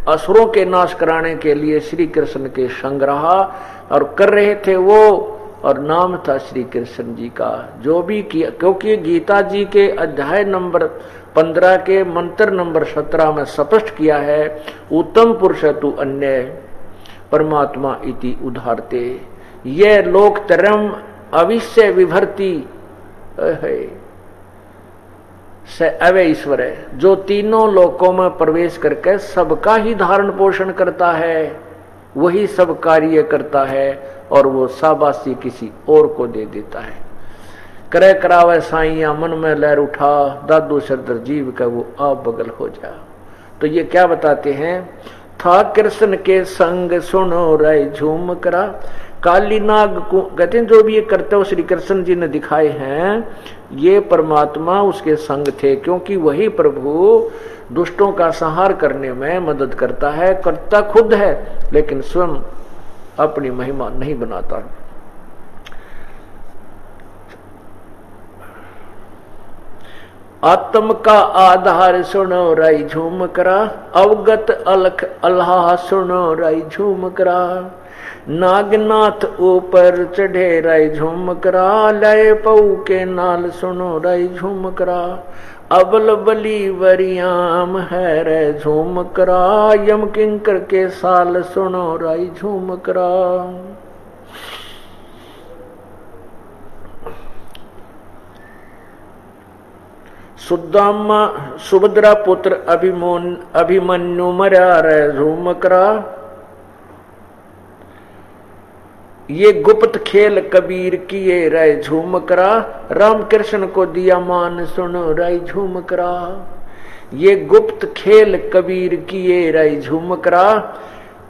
असुरों के नाश कराने के लिए श्री कृष्ण के संग रहा और कर रहे थे वो, और नाम था श्री कृष्ण जी का। जो भी किया, क्योंकि गीता जी के अध्याय नंबर 15 के मंत्र नंबर 17 में स्पष्ट किया है, उत्तम पुरुष तु अन्य परमात्मा इति उदाहरते, ये लोक तरम अविश्य विभर्ति से अवय ईश्वर है, जो तीनों लोकों में प्रवेश करके सबका ही धारण पोषण करता है, वही सब कार्य करता है और वो शाबाशी किसी और को दे देता है। करे करावे साइया मन में लहर उठा, दादू सरदर जीव का वो आप बगल हो जा। तो ये क्या बताते हैं, था कृष्ण के संग सुनो रे झूमकरा। काली नाग को कहते हैं जो भी ये करते हो श्री कृष्ण जी ने दिखाए हैं, ये परमात्मा उसके संग थे, क्योंकि वही प्रभु दुष्टों का संहार करने में मदद करता है, करता खुद है लेकिन स्वयं अपनी महिमा नहीं बनाता। आत्म का आधार सुनो रे झूमकरा, अवगत अलख अल्लाह सुनो रे झूमकरा। नागनाथ ऊपर चढ़े रे झूमकरा, लय पऊ के नाल सुनो रे झूमकरा। अबल बली वरियाम है रे झूमकरा, यम किंकर के साल सुनो रे झूमकरा। सुदामा सुभद्रा पुत्र अभिमन्यु मरा रे झूमकरा। ये गुप्त खेल कबीर किए रे झूमकरा, राम कृष्ण को दिया मान सुनो रे झूमकरा। ये गुप्त खेल कबीर किए रे झूमकरा,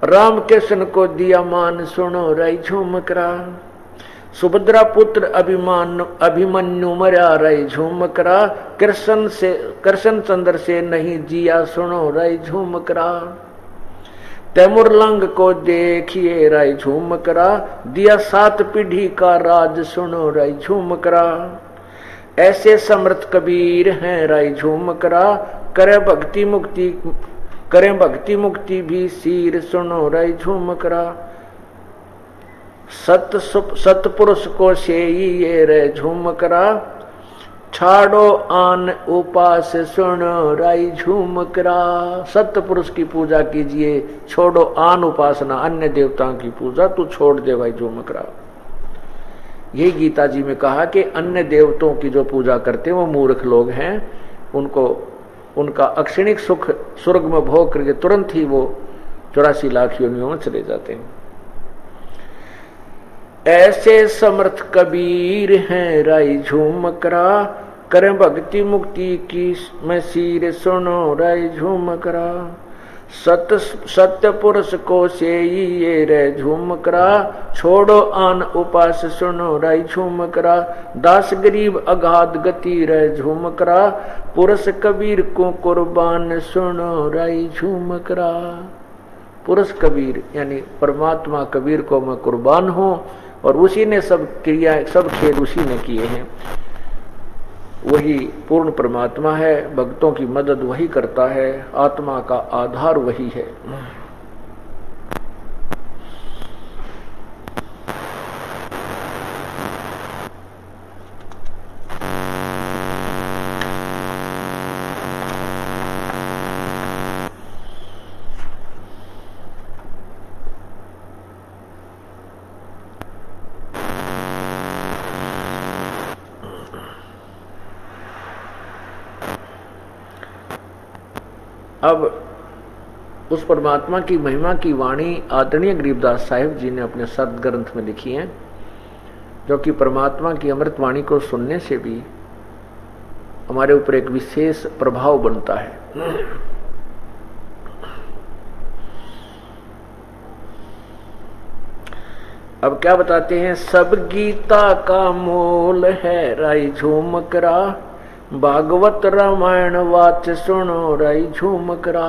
राम कृष्ण को दिया मान सुनो रे झूमकरा। सुभद्रा पुत्र अभिमन्यु मरा रे झूमकरा, कृष्ण चंद्र से नहीं जिया सुनो रे झूमकरा। तैमूर लंग को देखिए राय झूमकरा, दिया 7 पीढ़ी का राज सुनो राय झूमकरा। ऐसे समर्थ कबीर हैं राय झूमकरा, करे भक्ति मुक्ति भी सीर सुनो राय झूमकरा। सतपुरुष को सेई ये रे झूमकरा, छाड़ो आन उपास सुनो राय झूमकरा। सतपुरुष की पूजा कीजिए, छोड़ो आन उपासना, अन्य देवताओं की पूजा तू छोड़ दे भाई झूमकरा। यही गीता जी में कहा कि अन्य देवताओं की जो पूजा करते हैं वो मूर्ख लोग हैं, उनको उनका अक्षणिक सुख स्वर्ग में भोग करके तुरंत ही वो 84 लाख योनियों में चले जाते हैं। ऐसे समर्थ कबीर हैं राय झूमकरा, करें भक्ति मुक्ति की मैं सीर सुनो राय झूमकरा। सत्य पुरुष को सेई ये रे झूमकरा, छोड़ो आन उपास सुनो राय झूमकरा। दास गरीब अगाध गति रे झूमकरा, पुरुष कबीर को कुर्बान सुनो राय झूमकरा। पुरुष कबीर यानी परमात्मा कबीर को मैं कुर्बान हूं, और उसी ने सब क्रिया सब खेल उसी ने किए हैं। वही पूर्ण परमात्मा है, भक्तों की मदद वही करता है, आत्मा का आधार वही है। अब उस परमात्मा की महिमा की वाणी आदरणीय गरीबदास साहिब जी ने अपने सत ग्रंथ में लिखी है, जो कि परमात्मा की अमृत वाणी को सुनने से भी हमारे ऊपर एक विशेष प्रभाव बनता है। अब क्या बताते हैं, सब गीता का मूल है राय झूमकरा, भागवत रामायण वाच सुनो राय झूमकरा।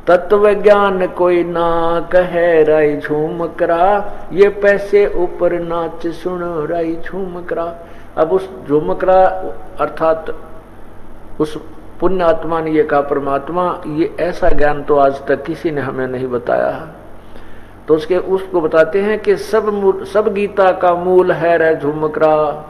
तत्व ज्ञान कोई ना कहे राय झूमकरा, ये पैसे ऊपर नाच सुनो राय झूमकरा। अब उस झूमकरा अर्थात उस पुण्य आत्मा ने ये कहा, परमात्मा ये ऐसा ज्ञान तो आज तक किसी ने हमें नहीं बताया। तो उसको बताते हैं कि सब गीता का मूल है रे झूमकरा,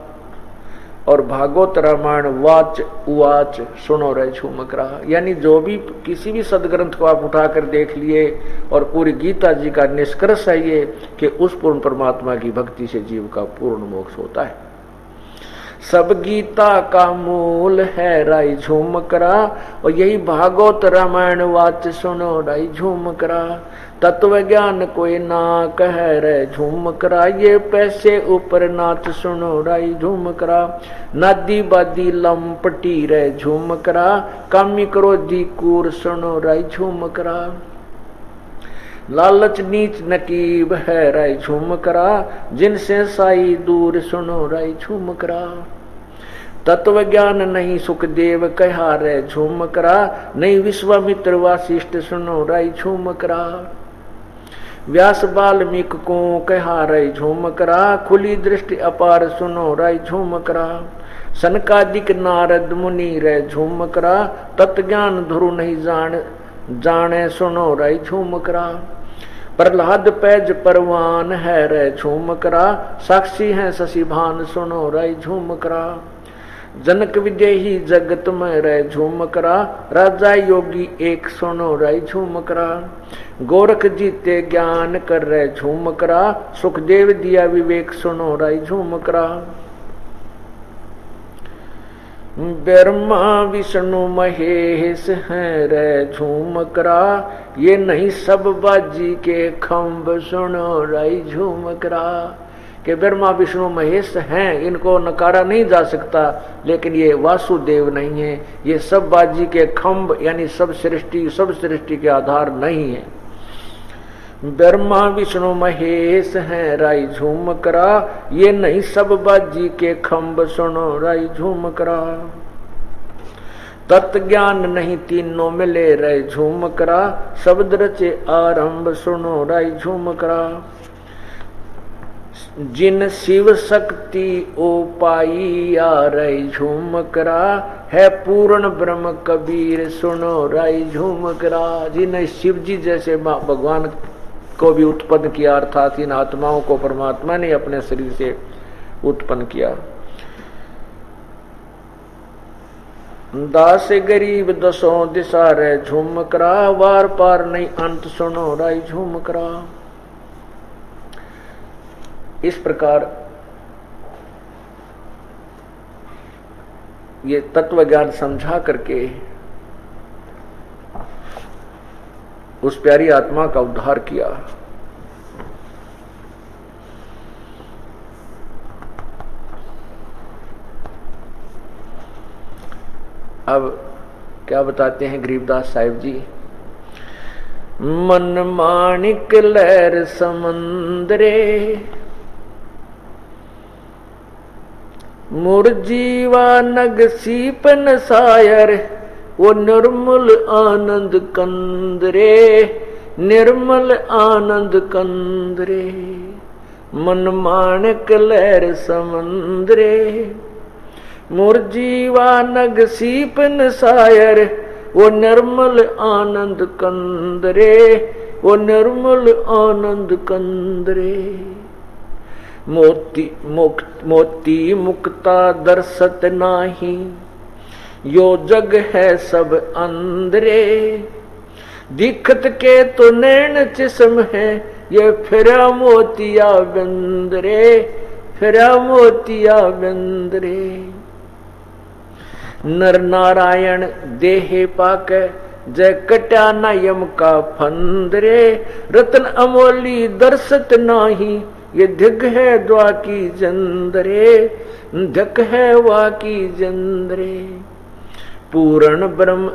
और भागवत रामायण वाच उवाच सुनो रे झूमकरा। यानी जो भी किसी भी सदग्रंथ को आप उठाकर देख लिए, और पूरी गीता जी का निष्कर्ष है ये कि उस पूर्ण परमात्मा की भक्ति से जीव का पूर्ण मोक्ष होता है। सब गीता का मूल है राय झूमकरा, और यही भागवत रामायण वाच सुनो राय झूमकरा। तत्व ज्ञान कोई ना कहे रे झूमकरा, ये पैसे ऊपर नाच सुनो राय झूमकरा। नादी बादी लंपटी रे झूमकरा, कामी क्रोधी कूर सुनो राय झूमकरा। लालच नीच नकीब है राय झूमकरा, जिनसे साई दूर सुनो राय झूमकरा। तत्व ज्ञान नहीं सुखदेव कहा रे झूमकरा, नहीं विश्वामित्र वासिष्ठ सुनो राय झूमकरा। व्यास बाल्मीक को कहा रे झूमकरा, खुली दृष्टि अपार सुनो राय झूमकरा। सनकादिक नारद मुनि रे झूमकरा, तत्ज्ञान ध्रुव नहीं जाने सुनो राय झूमकरा। प्रहलाद पैज परवान है रे झूमकरा, साक्षी है शशिभान सुनो राय झूमकरा। जनक विदेही जगत में रे झूमकरा, राजा योगी एक सुनो राय झूमकरा। गोरख जीते ज्ञान कर रे झूमकरा, सुखदेव दिया विवेक सुनो राय झूमकरा। ब्रह्मा विष्णु महेश हैं रे झूमकरा, ये नहीं सब बाजी के खम्भ सुनो राय झूमकरा। कि ब्रह्मा विष्णु महेश हैं, इनको नकारा नहीं जा सकता, लेकिन ये वासुदेव नहीं है, ये सब बाजी के खम्भ यानी सब सृष्टि के आधार नहीं है। ब्रह्मा विष्णु महेश हैं राय झूमकरा, ये नहीं सब बाजी के खम्भ सुनो राय झूमकरा। तत् ज्ञान नहीं तीनों मिले रहे झूमकरा, शब्द रचे आरंभ सुनो राय झूमकरा। जिन शिव शक्ति ओ पाई आ रही झूमकरा, है पूर्ण ब्रह्म कबीर सुनो राय झूमकरा। जिन शिव जी जैसे भगवान को भी उत्पन्न किया, अर्थात इन आत्माओं को परमात्मा ने अपने शरीर से उत्पन्न किया। दास गरीब दसों दिशा रे झूमकरा, वार पार नहीं अंत सुनो राय झूमकरा। इस प्रकार ये तत्व ज्ञान समझा करके उस प्यारी आत्मा का उद्धार किया। अब क्या बताते हैं गरीबदास साहिब जी। मन माणिक लहर समंदरे, मुरजीवा नग सीपन सायर, वो निर्मल आनंद कंदरे, निर्मल आनंद कंदरे। मन माणिक लहर समंदरे, मुरजीवा नग सीपन सायर, वो निर्मल आनंद कंदरे, वो निर्मल आनंद कंदरे। मोती मुक्ता दर्शत नाही, यो जग है सब अंदरे। दिखत के तो नैन जिस्म है, ये फिरा मोतिया बिंदरे, फिरा मोतिया बिंदरे। नर नारायण देह पाक, जय कट्या नयम का फंदरे। रतन अमोली दर्शत नाही, ये धिक है द्वा की जंदरे, धिक है वा की जंदरे। पूर्ण ब्रह्म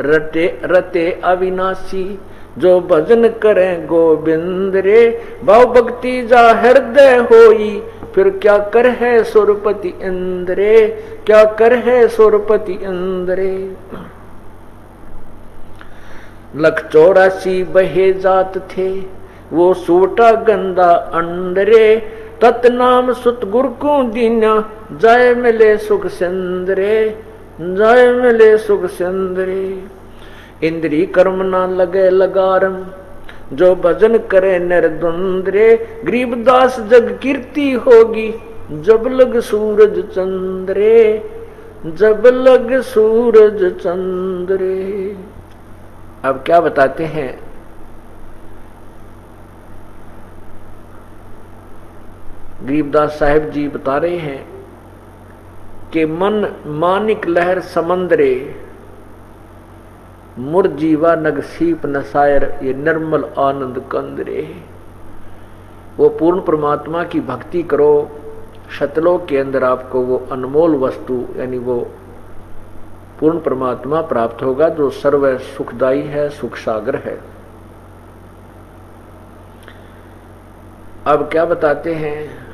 रटे रते अविनाशी, जो भजन करें गोविंद रे। भाव भक्ति जा हृदय होई, फिर क्या कर है सुरपति इंद्रे, क्या कर है सुरपति इंद्रे। 184 बहे जात थे, वो सूटा गंदा अंडरे। तत्नाम सुत गुर को दीना, जाय मिले सुख सिंदरे, जाय मिले सुख सिंदरे। इंद्री कर्म ना लगे लगारम, जो भजन करे निर्द्वंद्रे। गरीबदास जग कीर्ति होगी, जब लग सूरज चंद्रे, जब लग सूरज चंद्रे। अब क्या बताते हैं गरीबदास साहिब जी बता रहे हैं कि मन मानिक लहर समंदरे, मुरजीवा नग सीप नसायर, ये निर्मल आनंद कंदरे। वो पूर्ण परमात्मा की भक्ति करो, शतलोक के अंदर आपको वो अनमोल वस्तु यानी वो पूर्ण परमात्मा प्राप्त होगा, जो सर्व सुखदाई है, सुख सागर है। अब क्या बताते हैं,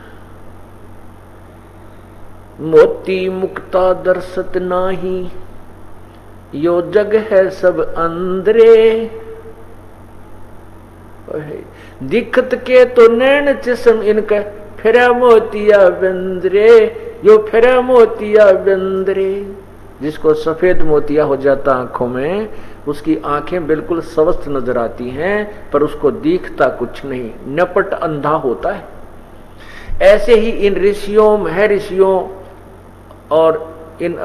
मोती मुक्ता दर्शत नाही, यो जग है सब अंदरे। दिखत के तो नैन जिस्म इनका, फिरा मोतिया बिंदरे, यो फिरा मोतिया बिंदरे। जिसको सफेद मोतिया हो जाता आंखों में, उसकी आंखें बिल्कुल स्वस्थ नजर आती हैं, पर उसको दिखता कुछ नहीं, नपट अंधा होता है। ऐसे ही इन ऋषियों महर्षियों और इन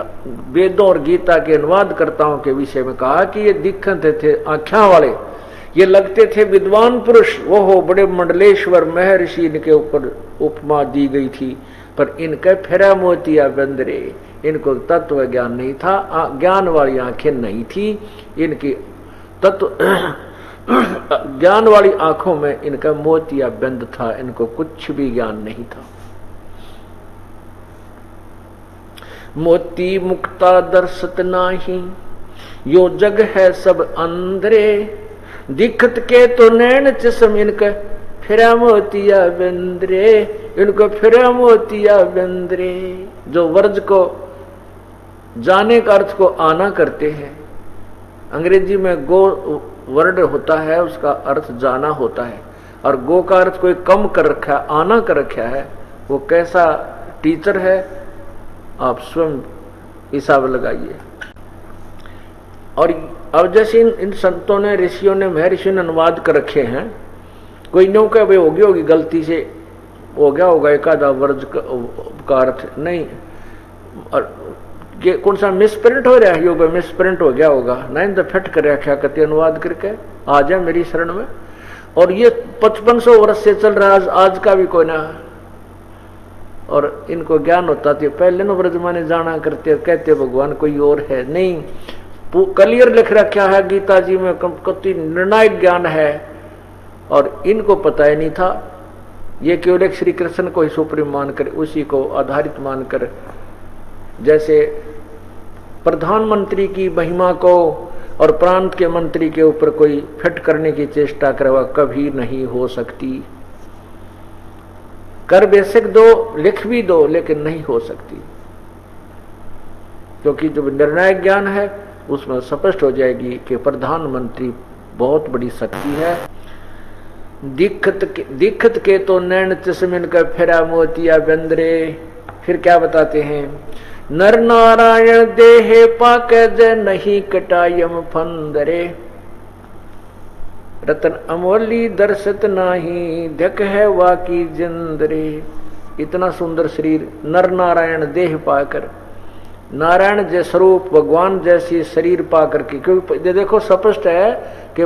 वेदों और गीता के अनुवादकर्ताओं के विषय में कहा कि ये दिखते थे आँखों वाले, ये लगते थे विद्वान पुरुष, वो हो बड़े मंडलेश्वर महर्षि, इनके ऊपर उपमा दी गई थी, पर इनके फिरा मोतिया बंदरे, इनको तत्व ज्ञान नहीं था, ज्ञान वाली आंखें नहीं थी, इनकी तत्व ज्ञान वाली आंखों में इनका मोतिया बंद था, इनको कुछ भी ज्ञान नहीं था। मोती मुक्ता दर्शत नाही, यो जग है सब अंदरे। दिखत के तो नैन जिस्म इनका, फिरा मोतिया बिंदरे, इनको फिरा मोतिया बिंदरे। जो वर्ज को जाने का अर्थ को आना करते हैं। अंग्रेजी में गो वर्ड होता है, उसका अर्थ जाना होता है, और गो का अर्थ कोई कम कर रखा है, आना कर रखा है। वो कैसा टीचर है आप स्वयं हिसाब लगाइए। और अब जैसे इन संतों ने, ऋषियों ने, महर्षियों ने अनुवाद कर रखे हैं, कोई न्यू का भाई होगी गलती से हो गया होगा एकाधा वर्ज का अर्थ नहीं, और कौन सा मिसप्रिंट हो रहा है, योग मिसप्रिंट हो गया होगा, नहीं तो फट कर रखा कहते अनुवाद करके आ जाए मेरी शरण में। और ये 5500 वर्ष से चल रहा है, आज का भी कोई ना, और इनको ज्ञान होता था पहले न ब्रजमाने जाना करते, कहते भगवान कोई और है नहीं। क्लियर लिख रखा है गीता जी में, कति निर्णायक ज्ञान है, और इनको पता ही नहीं था। ये केवल एक श्री कृष्ण को ही सुप्रीम मानकर, उसी को आधारित मानकर, जैसे प्रधानमंत्री की महिमा को और प्रांत के मंत्री के ऊपर कोई फिट करने की चेष्टा करे, वह कभी नहीं हो सकती। कर बेसिक दो, लिख भी दो, लेकिन नहीं हो सकती, क्योंकि जो निर्णायक ज्ञान है उसमें स्पष्ट हो जाएगी कि प्रधानमंत्री बहुत बड़ी शक्ति है। दिखत के तो नैन चश्मिन का फेरा मोतिया बंदरे। फिर क्या बताते हैं, नर नारायण देहे पाके जय नहीं कटायम फंदरे। रतन अमोली दर्शत नाही धक है वाकी जिंदरे। इतना सुंदर शरीर नर नारायण देह पाकर, नारायण जैसे स्वरूप, भगवान जैसी शरीर पाकर के, क्योंकि देखो स्पष्ट है कि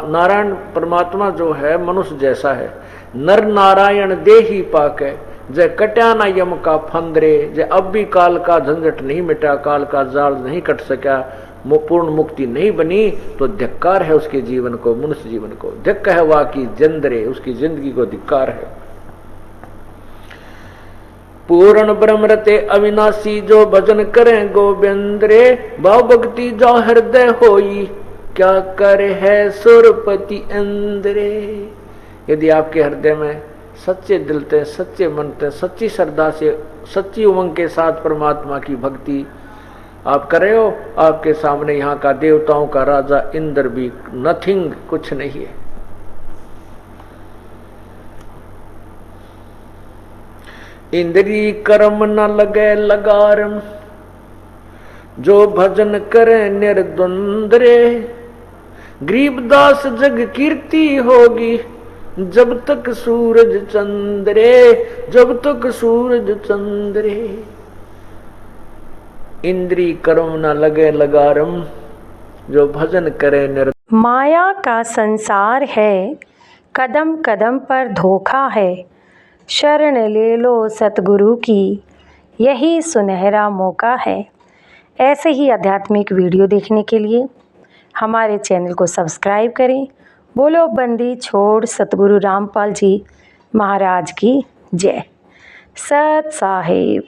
नारायण परमात्मा जो है मनुष्य जैसा है। नर नारायण देही पाके जय कट्या ना यम का फंदरे। जय अब भी काल का झंझट नहीं मिटा, काल का जाल नहीं कट सका, पूर्ण मुक्ति नहीं बनी, तो धिक्कार है उसके जीवन को, मनुष्य जीवन को। धिक्क है वाकी जिंदरे, उसकी जिंदगी को धिक्कार है। पूर्ण ब्रह्मरते अविनाशी जो भजन करें गोविंद रे। भाव भक्ति जो हृदय होई क्या करे है सुरपति इंद्रे। यदि आपके हृदय में सच्चे दिल से, सच्चे मन से, सच्ची श्रद्धा से, सच्ची उमंग के साथ परमात्मा की भक्ति आप कर रहे हो, आपके सामने यहाँ का देवताओं का राजा इंद्र भी नथिंग, कुछ नहीं है। इंद्री कर्म न लगे लगारम जो भजन करे निर्द्वंद्रे। गरीबदास जग कीर्ति होगी जब तक सूरज चंद्रे, जब तक सूरज चंद्रे। इंद्री कर्म न लगे लगारम जो भजन करे निर्द्वंद्रे। माया का संसार है, कदम कदम पर धोखा है। शरण ले लो सतगुरु की, यही सुनहरा मौका है। ऐसे ही आध्यात्मिक वीडियो देखने के लिए हमारे चैनल को सब्सक्राइब करें। बोलो बंदी छोड़ सतगुरु रामपाल जी महाराज की जय। सत साहिब।